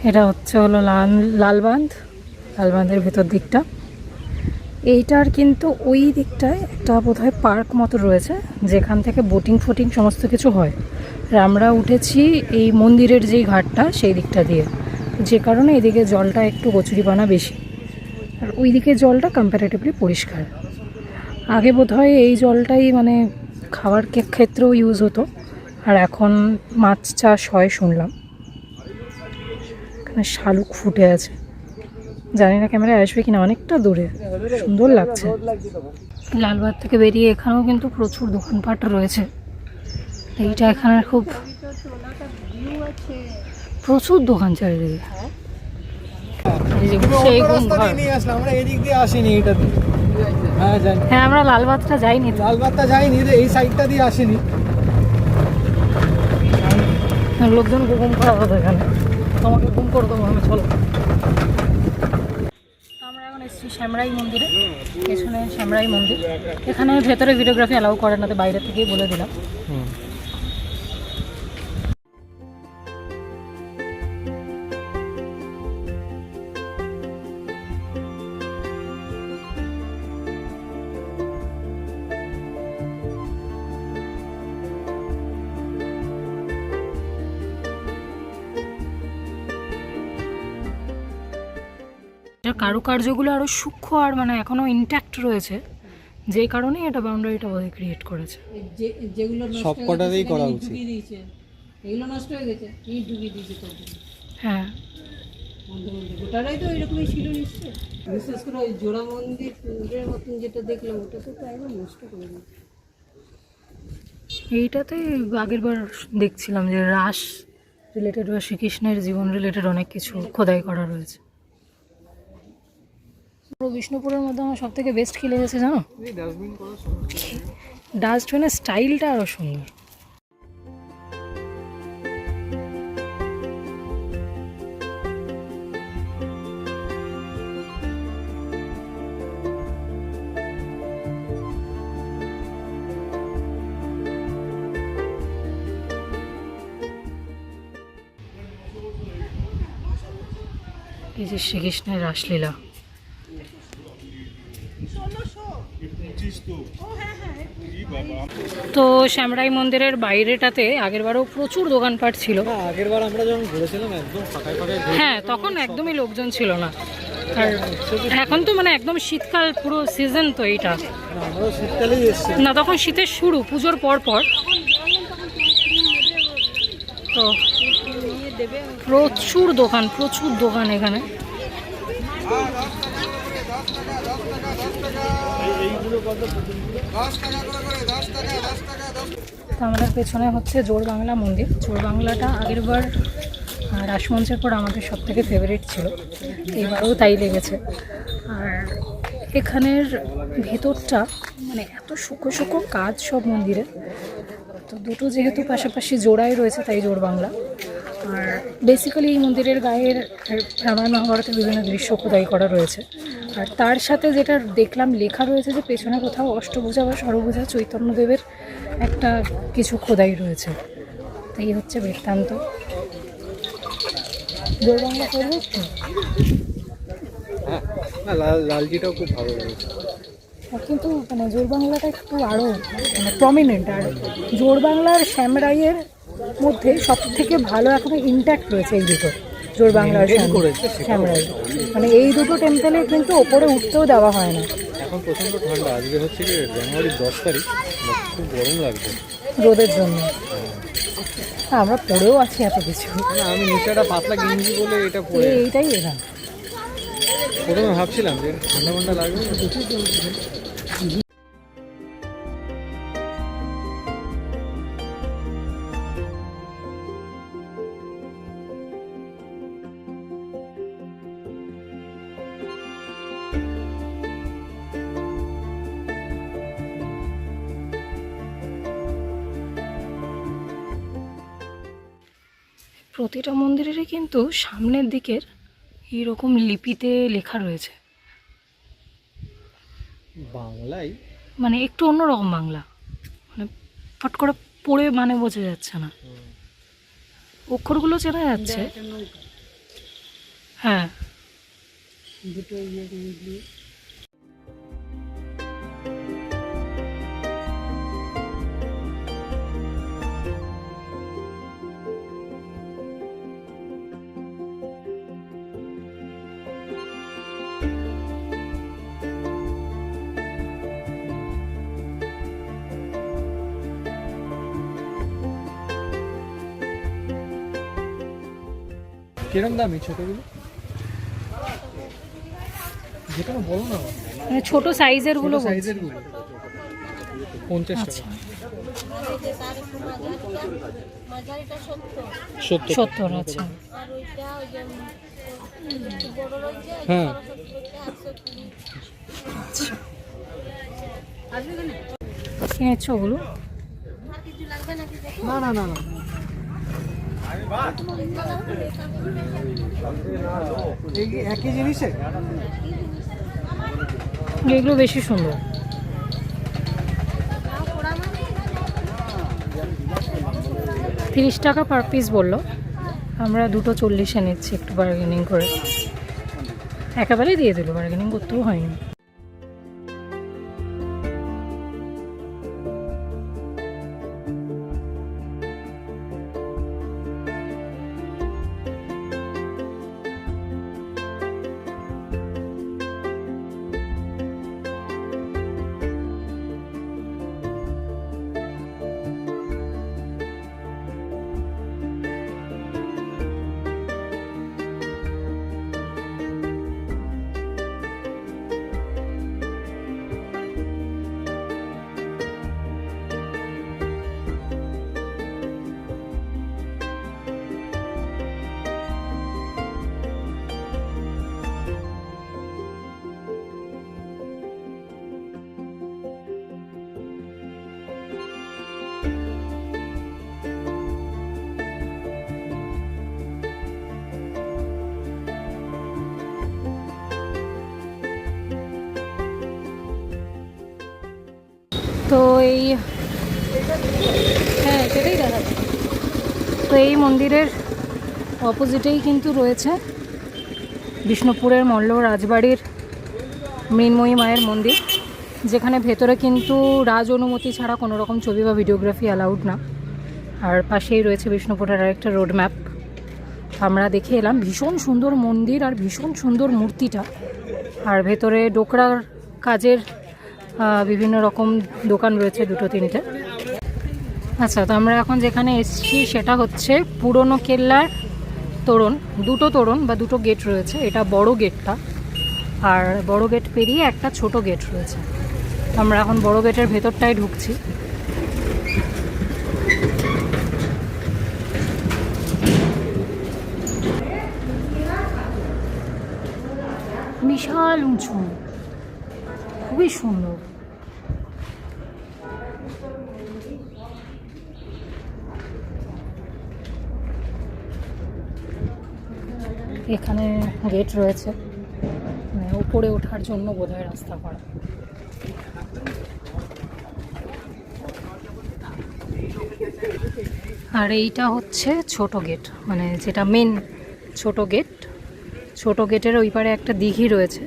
এটা হচ্ছে হলো লালবাঁধ, লালবাঁধের ভেতর দিকটা। এইটার কিন্তু ওই দিকটায় একটা বোধহয় পার্ক মতো রয়েছে, যেখান থেকে বোটিং ফোটিং সমস্ত কিছু হয়। আর আমরা উঠেছি এই মন্দিরের যেই ঘাটটা সেই দিকটা দিয়ে, যে কারণে এদিকে জলটা একটু কচুরিপানা বেশি, আর ওই দিকে জলটা কম্প্যারেটিভলি পরিষ্কার। আগে বোধহয় এই জলটাই মানে খাওয়ার ক্ষেত্রেও ইউজ হতো, আর এখন মাছ চাষ হয় শুনলাম। এখানে শালুক ফুটে আছে, জানি না ক্যামেরায় আসবে কিনা, অনেকটা দূরে, সুন্দর লাগছে। লালবাগ থেকে বেরিয়ে এখানেও কিন্তু প্রচুর দোকানপাট রয়েছে। এইটা এখানে খুব প্রচুর দোকান চারিদিকে। হ্যাঁ, আমরা লালবাগটা যাইনি, লালবাগটা যাইনি, এই সাইডটা দিয়ে আসেনি। লোকজন গুম করা হতো এখানে, তোমাকে গুম করে দেবো আমি, চলো। আমরা এখন এসেছি শ্যামরাই মন্দিরে, পেছনে শ্যামরাই মন্দির। এখানে ভেতরে ভিডিওগ্রাফি অ্যালাউ করে না, তো বাইরে থেকেই বলে দিলাম। এটার কারুকার্যগুলো আরও সূক্ষ্ম আর মানে এখনও ইনট্যাক্ট রয়েছে, যেই কারণে এটা বাউন্ডারিটা বোধহয় ক্রিয়েট করেছে। যেগুলো সব কটাতেই করা উচিত। এগুলো নষ্ট হয়ে গেছে, ডুবিয়ে দিয়েছে। হ্যাঁ, মধ্যে মধ্যে গোটাটাই তো ওইরকমই ছিল নিশ্চয়ই। বিশেষ করে ওই জোড়া মন্দিরের মতন যেটা দেখলাম ওটা তো একদম নষ্ট করে দিয়েছে। এইটাতে আগের বার দেখছিলাম যে রাস রিলেটেড বা শ্রীকৃষ্ণের জীবন রিলেটেড অনেক কিছু খোদাই করা রয়েছে। পুরো বিষ্ণুপুরের মধ্যে আমার সব থেকে বেস্ট কি লেগেছে জানো? এই ডাস্টবিন করা সমস্যা। ডাস্টবিনের স্টাইলটা আরও সুন্দর। এই যে শ্রীকৃষ্ণের রাসলীলা, তো শ্যামরাই মন্দিরের বাইরেটাতে আগেরবারও প্রচুর দোকানপাট ছিল। হ্যাঁ, আগের বার আমরা যখন ঘুরেছিলাম একদম ফাঁকায় ফাঁকায় হ্যাঁ, তখন একদমই লোকজন ছিল না। আর এখন তো মানে একদম শীতকাল পুরো সিজন, তো এইটা আমরাও শীতকালেই এসেছি। না, তখন শীতের শুরু, পুজোর পর পর। তো প্রচুর দোকান এখানে। তো আমাদের পেছনে হচ্ছে জোর বাংলা মন্দির। জোর বাংলাটা আগেরবার রাসমঞ্চের পর আমাদের সব থেকে ফেভারিট ছিল, এবারেও তাই লেগেছে। আর এখানের ভেতরটা মানে এত সূক্ষ্ম কাজ সব মন্দিরে। তো দুটো যেহেতু পাশাপাশি জোড়ায় রয়েছে তাই জোর বাংলা। আর বেসিক্যালি এই মন্দিরের গায়ের রামায়ণ মহাভারতের বিভিন্ন দৃশ্য খোদাই করা রয়েছে। আর তার সাথে যেটা দেখলাম লেখা রয়েছে যে পেছনে কোথাও অষ্টভুজা বা ষড়ভুজা চৈতন্যদেবের একটা কিছু খোদাই রয়েছে। তাই হচ্ছে বৃত্তান্ত। জোর বাংলা করবে তো? হ্যাঁ, না লালজিটাও খুব ভালো লেগেছে। কিন্তু মানে জোর বাংলাটা একটু আরও মানে প্রমিনেন্ট। আর জোর বাংলার শ্যামরাইয়ের মধ্যে সব থেকে ভালো এখনো ইনট্যাক্ট রয়েছে এই দুটো, জোর বাংলার শ্যামরাই। মানে এই দুটো টেম্পেলে কিন্তু ওপরে উঠতেও দেওয়া হয় না। এখন প্রচণ্ড ঠান্ডা, আজকে হচ্ছে কি জানুয়ারির 10 তারিখ, খুব গরম লাগছে রোদের জন্য। আমরা পরেও আছি এত কিছু। না, আমি নিচে একটা পাতলা গেঞ্জি বলে এটা পরে এইটাই এরা। প্রথমে ভাবছিলাম যে ঠান্ডা ঠান্ডা লাগবে না। প্রতিটা মন্দিরেরই কিন্তু সামনের দিকের এইরকম লিপিতে লেখা রয়েছে, বাংলায় মানে একটু অন্যরকম বাংলা, মানে ফট করে পড়ে মানে বোঝা যাচ্ছে না, অক্ষরগুলো চেনা যাচ্ছে। হ্যাঁ, দুটো ইয়ে মিলিয়ে কিরম দামি ছোটগুলো? যেটা বলো না, মানে ছোট সাইজের গুলো বলছি। সাইজের গুলো 50 আচ্ছা, টাকা। 70। আচ্ছা, হ্যাঁ, কিনেছো ওগুলো? না না না না, এই একই জিনিসে এগুলো বেশি সুন্দর। 30 টাকা পার পিস বললো, আমরা দুটো 40-এ নিচ্ছি, একটু বার্গেনিং করে। একেবারেই দিয়ে দিল, বার্গেনিং করতেও হয়নি। তো এই হ্যাঁ সেটাই দেখাচ্ছে। তো এই মন্দিরের অপোজিটেই কিন্তু রয়েছে বিষ্ণুপুরের মল্ল রাজবাড়ির মৃন্ময়ী মায়ের মন্দির, যেখানে ভেতরে কিন্তু রাজ অনুমতি ছাড়া কোনো রকম ছবি বা ভিডিওগ্রাফি অ্যালাউড না। আর পাশেই রয়েছে বিষ্ণুপুরের আরেকটা রোড ম্যাপ। আমরা দেখে এলাম, ভীষণ সুন্দর মন্দির আর ভীষণ সুন্দর মূর্তিটা। আর ভেতরে ডোকরার কাজের বিভিন্ন রকম দোকান রয়েছে, 2-3টে। আচ্ছা, তো আমরা এখন যেখানে এসেছি সেটা হচ্ছে পুরনো কেল্লার তোরণ। 2টো তোরণ বা 2টো গেট রয়েছে, এটা বড় গেটটা, আর বড় গেট পেরিয়ে একটা ছোট গেট রয়েছে। আমরা এখন বড় গেটের ভেতরটায় ঢুকছি। বিশাল উঁচু, খুবই সুন্দর। এখানে গেট রয়েছে, মানে উপরে ওঠার জন্য বোধহয় রাস্তা করা। আর এইটা হচ্ছে ছোট গেট, মানে যেটা মেন ছোট গেট। ছোট গেটের ওই পারে একটা দিঘি রয়েছে,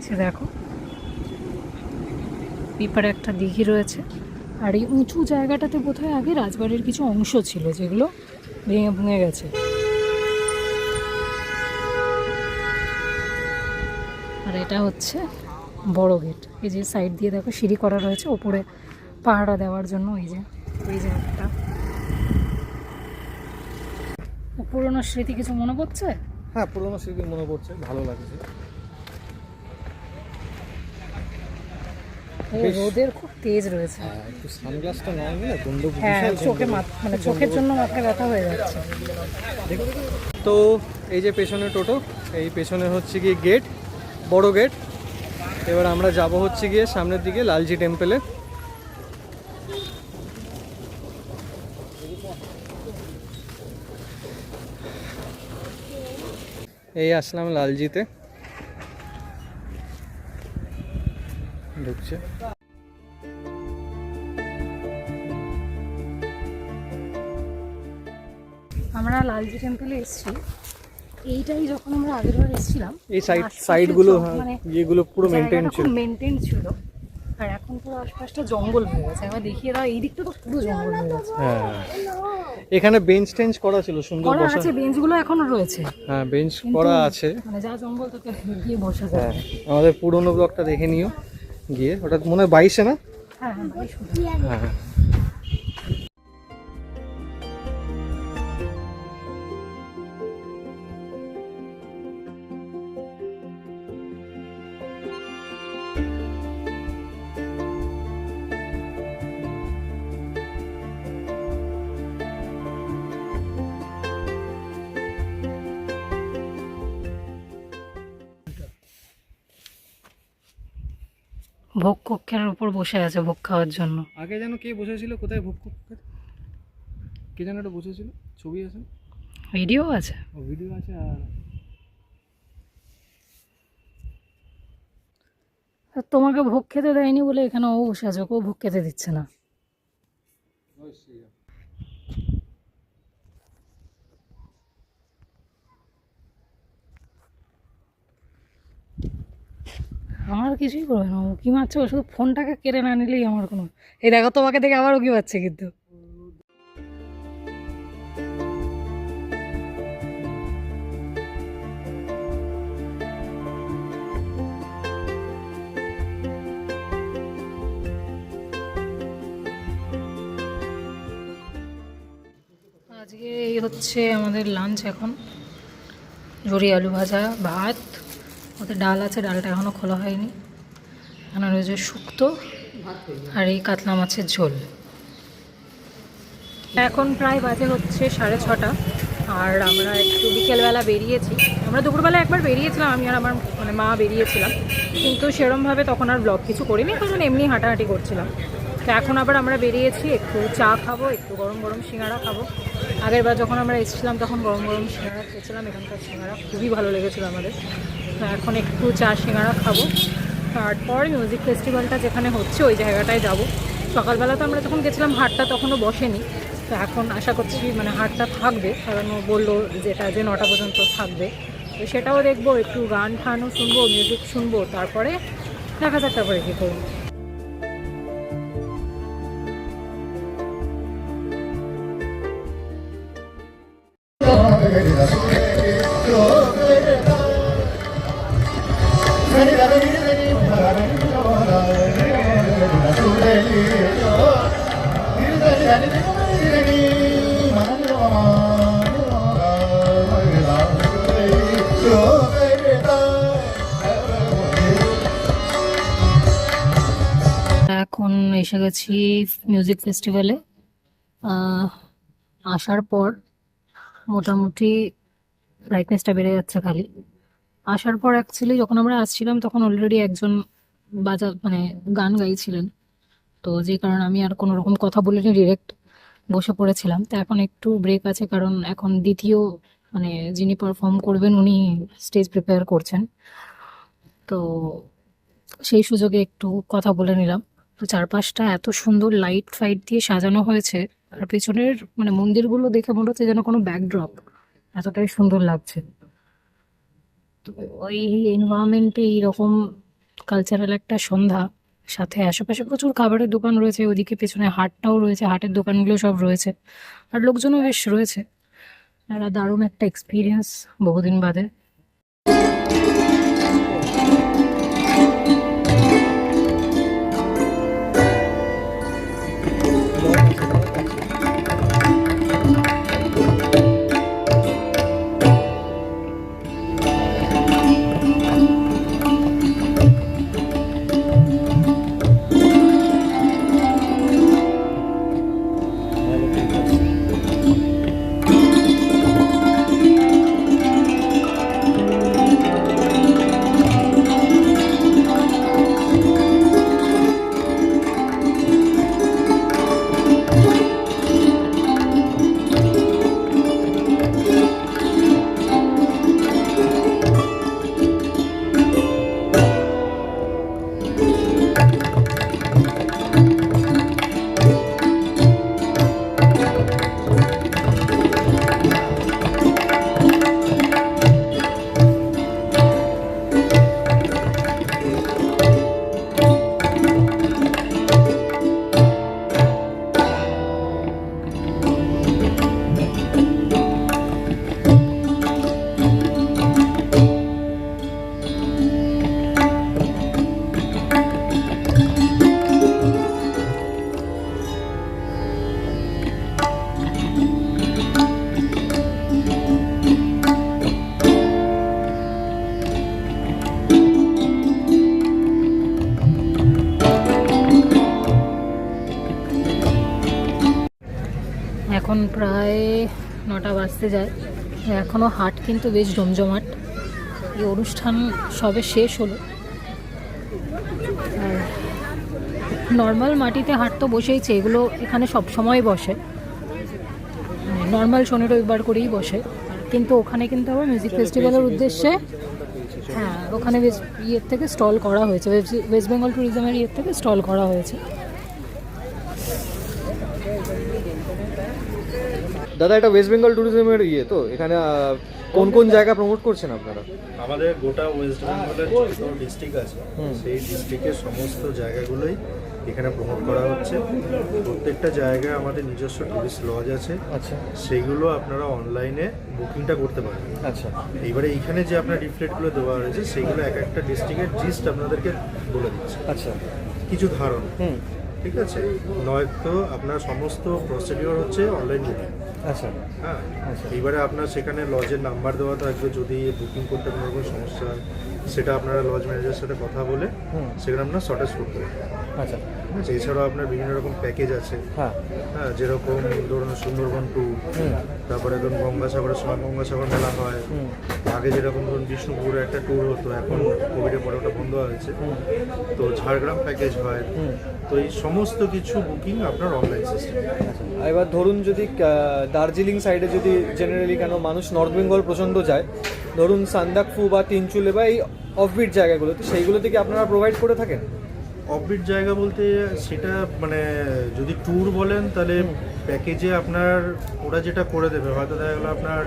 সে দেখো ওই পারে একটা দিঘি রয়েছে। আর এই উঁচু জায়গাটাতে বোধহয় আগে রাজবাড়ির কিছু অংশ ছিল, যেগুলো ভেঙে ভেঙে গেছে। আর এটা হচ্ছে বড় গেট। এই যে সাইড দিয়ে দেখো সিঁড়ি করা রয়েছে ওপরে পাহারা দেওয়ার জন্য। ওই যে একটা পুরোনো স্মৃতি কিছু মনে পড়ছে? হ্যাঁ, পুরোনো স্মৃতি মনে পড়ছে, ভালো লাগছে। রোদের খুব তেজ রয়েছে। একটু সানগ্লাসটা না নিলে গন্ধ, হ্যাঁ, চোখে মানে চোখের জন্য মাথা ব্যথা হয়ে যাচ্ছে। তো এই যে পেছনে টোটো, এই পেছনে হচ্ছে গিয়ে গেট, বড় গেট। এবার আমরা যাব হচ্ছে গিয়ে সামনের দিকে লালজি টেম্পলে। এই আসলাম লালজিতে, ঢুকছে। আমরা লালজি টেম্পলে এসেছি। এইটাই যখন আমরা আগের বার এসেছিলাম, এই সাইডগুলো মানে ইয়েগুলো পুরো মেনটেন ছিল, মেনটেন ছিল। আর এখন পুরো আশপাশটা জঙ্গল হয়ে গেছে। আবার দেখিয়ে দাও, এই দিকটা তো পুরো জঙ্গল হয়ে গেছে। হ্যাঁ, এখানে বেঞ্চ টেঞ্চ করা ছিল, সুন্দর করা বসা। আছে, বেঞ্চগুলো এখনো রয়েছে। হ্যাঁ, বেঞ্চ করা আছে। মানে যা জঙ্গল তাতে গিয়ে বসা যায়। হ্যাঁ, আমাদের পুরোনো ব্লগটা দেখে নিও গিয়ে, ওটা মনে হয় 22-এ না? হ্যাঁ হ্যাঁ, ভাই শুধু। হ্যাঁ। ভোগ কক্ষের উপর বসে আছে ভোগ খাওয়ার জন্য। আগে যেন কে বসেছিল, কোথায় ভোগ কে যেন একটা বসেছিল, ছবি আছে, ভিডিও আছে, ভিডিও আছে। আর তোমাকে ভোগ খেতে দেয়নি বলে এখানে ও বসে আছে, ওকেও ভোগ খেতে দিচ্ছে না। আমার কিছুই করবে না, ও কি মারছে, ও শুধু ফোনটাকে কেড়ে না নিলেই আমার কোনো। এই দেখো, তোমাকে দেখে আবার ও কি পাচ্ছে কিন্তু। আজকে এই হচ্ছে আমাদের লাঞ্চ। এখন ঝুরি আলু ভাজা, ভাত, ওতে ডাল আছে, ডালটা এখনও খোলা হয়নি। এখানে রয়েছে শুক্তো আর এই কাতলা মাছের ঝোল। এখন প্রায় বাজে হচ্ছে 6:30, আর আমরা একটু বিকেলবেলা বেরিয়েছি। আমরা দুপুরবেলা একবার বেরিয়েছিলাম, আমি আর আমার মানে মা বেরিয়েছিলাম, কিন্তু সেরমভাবে তখন আর ব্লগ কিছু করিনি, কারণ এমনি হাঁটাহাঁটি করছিলাম। তো এখন আবার আমরা বেরিয়েছি, একটু চা খাবো, একটু গরম গরম সিঙ্গাড়া খাবো। আগের বার যখন আমরা এসেছিলাম তখন গরম গরম সিঙ্গাড়া খেয়েছিলাম, এখানকার সিঙ্গাড়া খুবই ভালো লেগেছিলো আমাদের। তো এখন একটু চা সিঙ্গাড়া খাবো, তারপর মিউজিক ফেস্টিভ্যালটা যেখানে হচ্ছে ওই জায়গাটায় যাব। সকালবেলা তো আমরা যখন গেছিলাম হাটটা তখনও বসেনি, তো এখন আশা করছি মানে হাটটা থাকবে, কারণ ও বললো যেটা যে 9টা পর্যন্ত থাকবে, তো সেটাও দেখবো, একটু গান ঠানও শুনবো, মিউজিক শুনবো, তারপরে দেখা যাক তারপরে কী করবো। এখন এসে গেছি মিউজিক ফেস্টিভ্যালে। আসার পর মোটামুটি ব্রাইটনেসটা বেড়ে যাচ্ছে খালি। আসার পর অ্যাকচুয়ালি যখন আমরা আসছিলাম তখন অলরেডি একজন মানে গান গাইছিলেন, তো যে কারণে আমি আর কোনো রকম কথা বলিনি, ডিরেক্ট বসে পড়েছিলাম। তো এখন একটু ব্রেক আছে, কারণ এখন দ্বিতীয় মানে যিনি পারফর্ম করবেন উনি স্টেজ প্রিপেয়ার করছেন, তো সেই সুযোগে একটু কথা বলে নিলাম। তো চারপাশটা এত সুন্দর লাইট ফাইট দিয়ে সাজানো হয়েছে, আর পেছনের মানে মন্দিরগুলো দেখে মনে হচ্ছে যেন কোনো ব্যাকড্রপ, এতটাই সুন্দর লাগছে। তো ওই এনভায়রনমেন্টে এইরকম কালচারাল একটা সন্ধ্যা, সাথে আশেপাশে প্রচুর খাবারের দোকান রয়েছে, ওদিকে পেছনে হাটটাও রয়েছে, হাটের দোকানগুলো সব রয়েছে, আর লোকজনও বেশ রয়েছে। আর দারুণ একটা এক্সপিরিয়েন্স বহুদিন বাদে। এখন প্রায় 9টা বাজতে যায়, এখনও হাট কিন্তু বেশ জমজমাট। এই অনুষ্ঠান সবে শেষ হলো। আর নর্মাল মাটিতে হাট তো বসেইছে, এগুলো এখানে সব সময় বসে, নর্মাল শনি রবিবার করেই বসে, কিন্তু ওখানে কিন্তু আবার মিউজিক ফেস্টিভ্যালের উদ্দেশ্যে হ্যাঁ ওখানে ইয়ের থেকে স্টল করা হয়েছে, ওয়েস্ট বেঙ্গল ট্যুরিজমের ইয়ের থেকে স্টল করা হয়েছে। দাদা এটা ওয়েস্ট বেঙ্গল ট্যুরিজমের ইয়ে, তো এখানে কোন কোন জায়গা প্রমোট করছেন আপনারা? আমাদের গোটা ওয়েস্ট বেঙ্গলের যত ডিস্ট্রিক্ট আছে সেই ডিস্ট্রিক্টের সমস্ত জায়গাগুলোই এখানে প্রমোট করা হচ্ছে। প্রত্যেকটা জায়গায় আমাদের নিজস্ব টুরিস্ট লজ আছে, আচ্ছা সেইগুলো আপনারা অনলাইনে বুকিংটা করতে পারেন। আচ্ছা, এইবারে এইখানে যে আপনার লিফলেটগুলো দেওয়া হয়েছে সেইগুলো এক একটা ডিস্ট্রিক্টের জিস্ট আপনাদেরকে বলে দিচ্ছে, আচ্ছা কিছু ধারণা, ঠিক আছে? নয়তো আপনার সমস্ত প্রসিডিওর হচ্ছে অনলাইন বুকিং। আচ্ছা হ্যাঁ, আচ্ছা। এইবারে আপনার সেখানে লজের নাম্বার দেওয়া থাকবে, যদি বুকিং করতে কোনো রকম সমস্যা হয় সেটা আপনারা লজ ম্যানেজারের সাথে কথা বলে সেখানে আপনার শর্টেজ করতে হবে। আচ্ছা ঠিক আছে? এছাড়াও আপনার বিভিন্ন রকম প্যাকেজ আছে, হ্যাঁ হ্যাঁ, যেরকম ধরুন সুন্দরবন ট্যুর, তারপরে ধরুন গঙ্গাসাগরের সময় গঙ্গাসাগর মেলা হয়, আগে যেরকম ধরুন বিষ্ণুপুরে একটা ট্যুর হতো, এখন কোভিডের পরে ওটা বন্ধ হয়েছে, তো ঝাড়গ্রাম প্যাকেজ হয়। তো এই সমস্ত কিছু বুকিং আপনার অনলাইন সিস্টেম। এবার ধরুন যদি দার্জিলিং সাইডে যদি জেনারেলি কেন মানুষ নর্থ বেঙ্গল প্রচণ্ড যায়, ধরুন সান্দাকফু বা তিনচুলে বা এই অফবিট জায়গাগুলোতে, সেইগুলো থেকে আপনারা প্রোভাইড করে থাকেন? অফবিট জায়গা বলতে সেটা মানে যদি ট্যুর বলেন তাহলে প্যাকেজে আপনার ওরা যেটা করে দেবে, হয়তো দেখা গেলো আপনার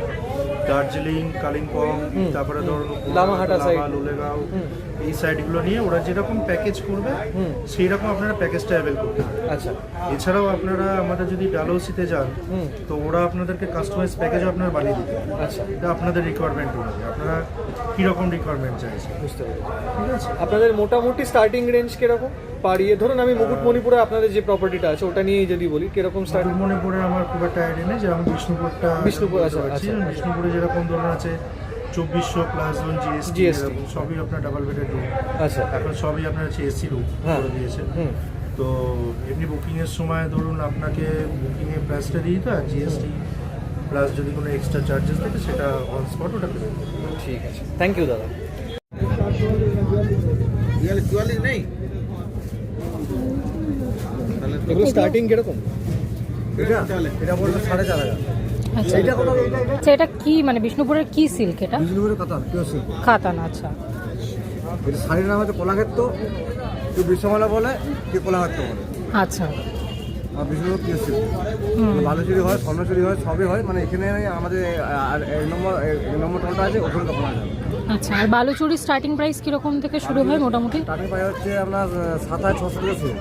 দার্জিলিং, কালিম্পং, তারপরে ধরুন লামাহাটা সাইড, লোলেগাঁও, এই সাইডগুলো নিয়ে ওরা যেরকম প্যাকেজ করবে সেই রকম আপনারা প্যাকেজটা অ্যাভেল করতে হবে। আচ্ছা। এছাড়াও আপনারা আমাদের যদি ডালহৌসিতে যান তো ওরা আপনাদেরকে কাস্টমাইজ প্যাকেজও আপনারা বানিয়ে দিতে পারে। আচ্ছা। এটা আপনাদের রিকোয়ারমেন্ট অনুযায়ী আপনারা কীরকম রিকোয়ারমেন্ট চাইছেন। বুঝতে পারি। ঠিক আছে, আপনাদের মোটামুটি স্টার্টিং রেঞ্জ কিরকম পাড়িয়ে ধরুন, আমি মুকুটমণিপুরে আপনাদের যে প্রপার্টিটা আছে ওটা নিয়েই যদি বলি, কিরকম স্টার্টিং? মণিপুরে আমার খুব একটা আইডিয়া নেই, যেমন বিষ্ণুপুর আছে। বিষ্ণুপুরে যেরকম ধরুন আছে 2400 প্লাস জিএসটি, সবই আপনার ডাবল বেডের রুম। আচ্ছা। এখন সবই আপনার হচ্ছে এসি রুম করে দিয়েছে। তো এমনি বুকিংয়ের সময় ধরুন আপনাকে বুকিংয়ের প্রাইসটা দিয়ে দিতে হয়, জিএসটি প্লাস যদি কোনো এক্সট্রা চার্জেস থাকে সেটা অন স্পট ওটা পেয়ে যাবেন। ঠিক আছে, থ্যাংক ইউ দাদা। এগুলো স্টার্টিং কিরকম? এটা বললো 4,500। আচ্ছা, আচ্ছা, এটা কি মানে বিষ্ণুপুরের কি সিল্ক এটা? বিষ্ণুপুরের কাতান, পিওর সিল্ক কাতান। আচ্ছা, এটা শাড়ির নাম হচ্ছে কলাক্ষেত্র, কেউ বিশ্বমালা বলে, কেউ কলাক্ষেত্র বলে। আচ্ছা। আর বিষ্ণুপুর পিওর সিল্ক, ভালো চুরি হয়, স্বর্ণ চুরি হয়, সবই হয়। মানে এখানে আমাদের এক নম্বর টলটা আছে, ওখানে তো পাওয়া যাবে। আচ্ছা, আর বালুচুরি স্টার্টিং প্রাইস কিরকম থেকে শুরু হয় মোটামুটি? স্টার্টিং প্রাইস হচ্ছে আপনার 7,600 থেকে শুরু।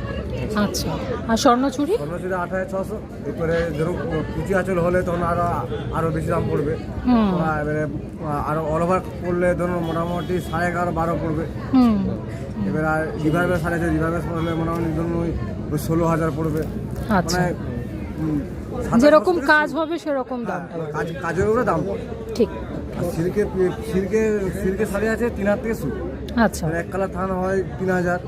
আচ্ছা, আর স্বর্ণচুরি? স্বর্ণচুরি 8,600। এরপরে ধরুন কুচি আঁচল হলে তখন আরও বেশি দাম পড়বে। এবারে আরও অল ওভার করলে ধরুন মোটামুটি 11,500 12 পড়বে। এবার আর রিভার্ভেস সাড়ে রিভার্ভেস পড়লে মোটামুটি ধরুন ওই 16,000 পড়বে। আচ্ছা, মানে যেরকম কাজ হবে সেরকম দাম। কাজের উপরে দাম পড়ে। ঠিক। আর সিল্কের শাড়ি আছে 3,000 থেকে শুরু। আচ্ছা। এক কালার থান হয় 3,000।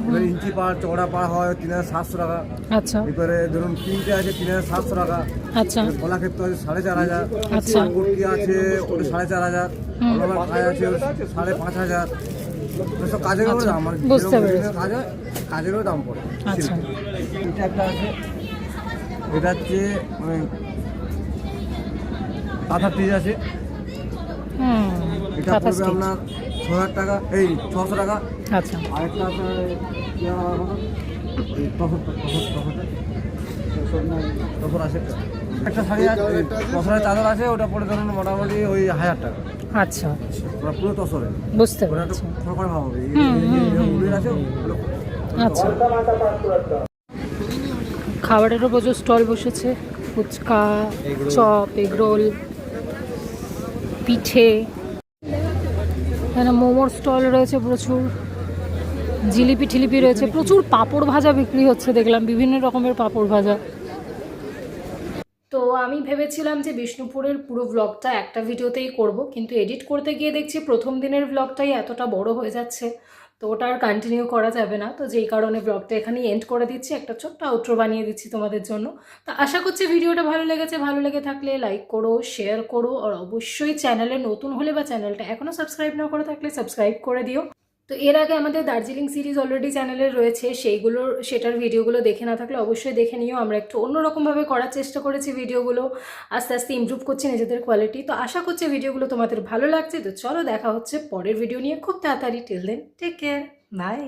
এবার ইঞ্চি পাড় চওড়া পাড় হয় 3,700 টাকা। আচ্ছা। এবারে ধরুন প্রিন্টে আছে 3,700 টাকা। আচ্ছা। কলাক্ষেত্র আছে 4,500। আচ্ছা। কুর্তি আছে ওটা 4,500। অলওভার কাজ আছে 5,500। সব কাজের উপরে দাম, মানে বুঝতে পেরেছি। কাজের উপরে দাম পড়ে। আচ্ছা। এটা একটা আছে, এটা হচ্ছে মানে কাঁথা পিস আছে। এটা কাঁথা পড়বে স্টিচ। আপনার 6,000 টাকা, এই 600 টাকা। আচ্ছা। আরেকটা আপনার তখন আছে একটা শাড়ি আছে, তসরের চাদর আছে, ওটা পরে ধরুন মোটামুটি ওই 1,000 টাকা। আচ্ছা, ওটা পুরো তসরে, বুঝতে ওটা একটু পেরেছি। খড়খড় ভাব হবে। উলের আছে ওগুলো। আচ্ছা, খাবারেরও প্রচুর স্টল বসেছে, ফুচকা, চপ, এগরোল, পিঠে, এখানে মোমোর স্টল রয়েছে প্রচুর, জিলিপি টিলিপি রয়েছে, প্রচুর পাঁপড় ভাজা বিক্রি হচ্ছে দেখলাম, বিভিন্ন রকমের পাঁপড় ভাজা। তো আমি ভেবেছিলাম যে বিষ্ণুপুরের পুরো ব্লগটা একটা ভিডিওতেই করব, কিন্তু এডিট করতে গিয়ে দেখছি প্রথম দিনের ব্লগটাই এতটা বড় হয়ে যাচ্ছে, তো ওটা আর কন্টিনিউ করা যাবে না। তো যেই কারণে ব্লগটা এখানেই এন্ড করে দিচ্ছি, একটা ছোট্ট আউট্রো বানিয়ে দিচ্ছি তোমাদের জন্য। তো আশা করছি ভিডিওটা ভালো লেগেছে। ভালো লেগে থাকলে লাইক করো, শেয়ার করো, আর অবশ্যই চ্যানেলে নতুন হলে বা চ্যানেলটা এখনও সাবস্ক্রাইব না করে থাকলে সাবস্ক্রাইব করে দিও। তো এর আগে আমাদের দার্জিলিং সিরিজ অলরেডি চ্যানেলে রয়েছে, সেটার ভিডিওগুলো দেখে না থাকলে অবশ্যই দেখে নিও। আমরা একটু অন্যরকমভাবে করার চেষ্টা করেছি ভিডিওগুলো, আস্তে আস্তে ইমপ্রুভ করছি নিজেদের কোয়ালিটি। তো আশা করছি ভিডিওগুলো তোমাদের ভালো লাগছে। তো চলো দেখা হচ্ছে পরের ভিডিও নিয়ে খুব তাড়াতাড়ি। Till then take care, by.